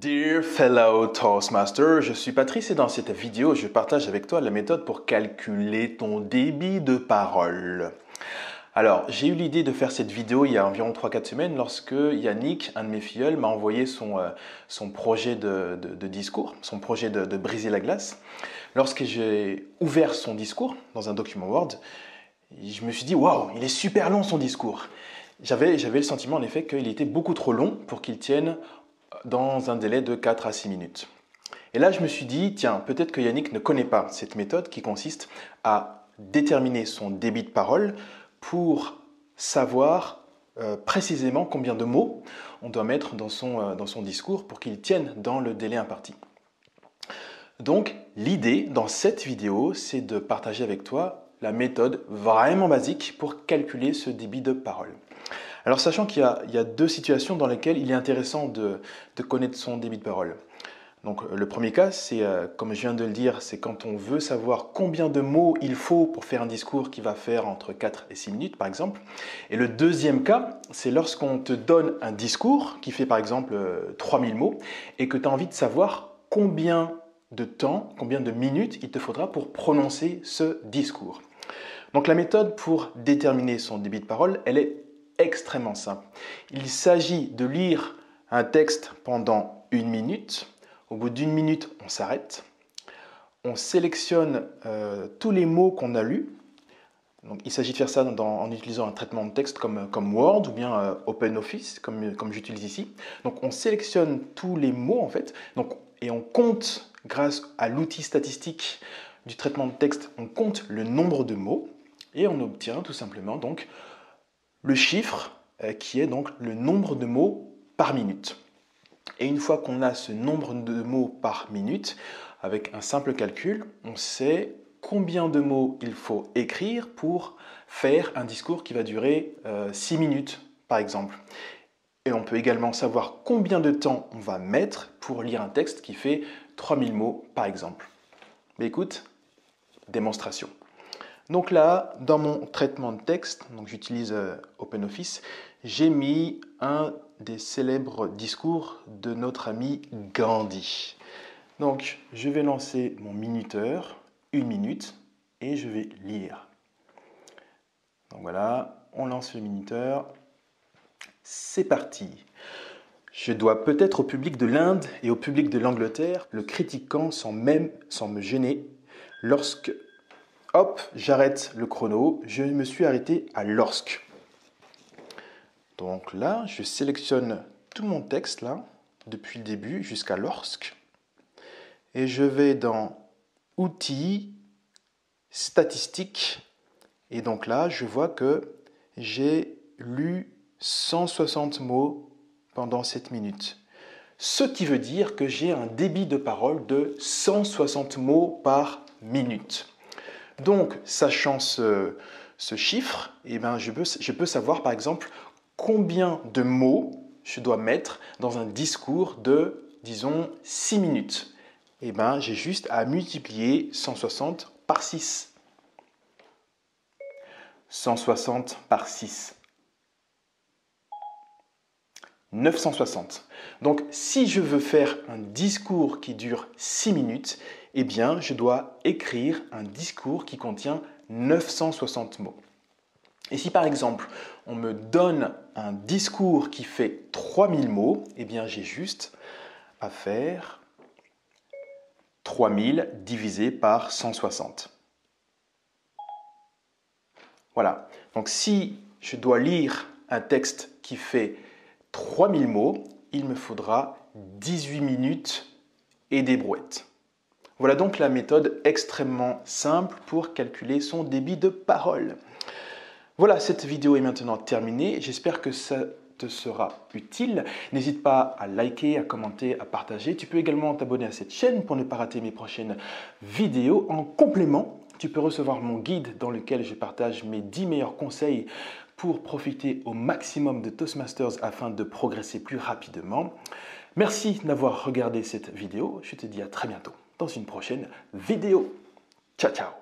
Dear fellow Toastmaster, je suis Patrice et dans cette vidéo, je partage avec toi la méthode pour calculer ton débit de parole. Alors, j'ai eu l'idée de faire cette vidéo il y a environ 3-4 semaines lorsque Yannick, un de mes filleuls, m'a envoyé son projet de discours, son projet de briser la glace. Lorsque j'ai ouvert son discours dans un document Word, je me suis dit « Waouh, il est super long son discours !» J'avais le sentiment en effet qu'il était beaucoup trop long pour qu'il tienne dans un délai de 4 à 6 minutes. Et là, je me suis dit, tiens, peut-être que Yannick ne connaît pas cette méthode qui consiste à déterminer son débit de parole pour savoir précisément combien de mots on doit mettre dans son discours pour qu'il tienne dans le délai imparti. Donc, l'idée dans cette vidéo, c'est de partager avec toi la méthode vraiment basique pour calculer ce débit de parole. Alors, sachant qu'il y a deux situations dans lesquelles il est intéressant de connaître son débit de parole. Donc, le premier cas, c'est, comme je viens de le dire, c'est quand on veut savoir combien de mots il faut pour faire un discours qui va faire entre 4 et 6 minutes, par exemple. Et le deuxième cas, c'est lorsqu'on te donne un discours qui fait, par exemple, 3000 mots et que tu as envie de savoir combien de temps, combien de minutes il te faudra pour prononcer ce discours. Donc, la méthode pour déterminer son débit de parole, elle est extrêmement simple. Il s'agit de lire un texte pendant 1 minute. Au bout d'1 minute, on s'arrête. On sélectionne tous les mots qu'on a lus. Donc, il s'agit de faire ça en utilisant un traitement de texte comme Word ou bien OpenOffice, comme j'utilise ici. Donc, on sélectionne tous les mots en fait. Et on compte, grâce à l'outil statistique du traitement de texte, on compte le nombre de mots et on obtient tout simplement donc le chiffre qui est donc le nombre de mots par minute. Et une fois qu'on a ce nombre de mots par minute, avec un simple calcul, on sait combien de mots il faut écrire pour faire un discours qui va durer 6 minutes, par exemple. Et on peut également savoir combien de temps on va mettre pour lire un texte qui fait 3000 mots, par exemple. Mais écoute, démonstration. Donc là, dans mon traitement de texte, j'utilise OpenOffice, j'ai mis un des célèbres discours de notre ami Gandhi. Donc, je vais lancer mon minuteur, 1 minute, et je vais lire. Donc voilà, on lance le minuteur. C'est parti. Je dois peut-être au public de l'Inde et au public de l'Angleterre le critiquant sans me gêner lorsque... Hop, j'arrête le chrono, je me suis arrêté à lorsque. Donc là, je sélectionne tout mon texte, là, depuis le début jusqu'à lorsque. Et je vais dans Outils, Statistiques. Et donc là, je vois que j'ai lu 160 mots pendant 7 minutes. Ce qui veut dire que j'ai un débit de parole de 160 mots par minute. Donc, sachant ce chiffre, eh ben, je peux savoir par exemple combien de mots je dois mettre dans un discours de, disons, 6 minutes. Eh ben, j'ai juste à multiplier 160 par 6. 160 par 6. 960. Donc, si je veux faire un discours qui dure 6 minutes, eh bien, je dois écrire un discours qui contient 960 mots. Et si par exemple, on me donne un discours qui fait 3000 mots, eh bien, j'ai juste à faire 3000 divisé par 160. Voilà. Donc, si je dois lire un texte qui fait 3000 mots, il me faudra 18 minutes et des brouettes. Voilà donc la méthode extrêmement simple pour calculer son débit de parole. Voilà, cette vidéo est maintenant terminée. J'espère que ça te sera utile. N'hésite pas à liker, à commenter, à partager. Tu peux également t'abonner à cette chaîne pour ne pas rater mes prochaines vidéos. En complément, tu peux recevoir mon guide dans lequel je partage mes 10 meilleurs conseils pour profiter au maximum de Toastmasters afin de progresser plus rapidement. Merci d'avoir regardé cette vidéo. Je te dis à très bientôt dans une prochaine vidéo. Ciao, ciao!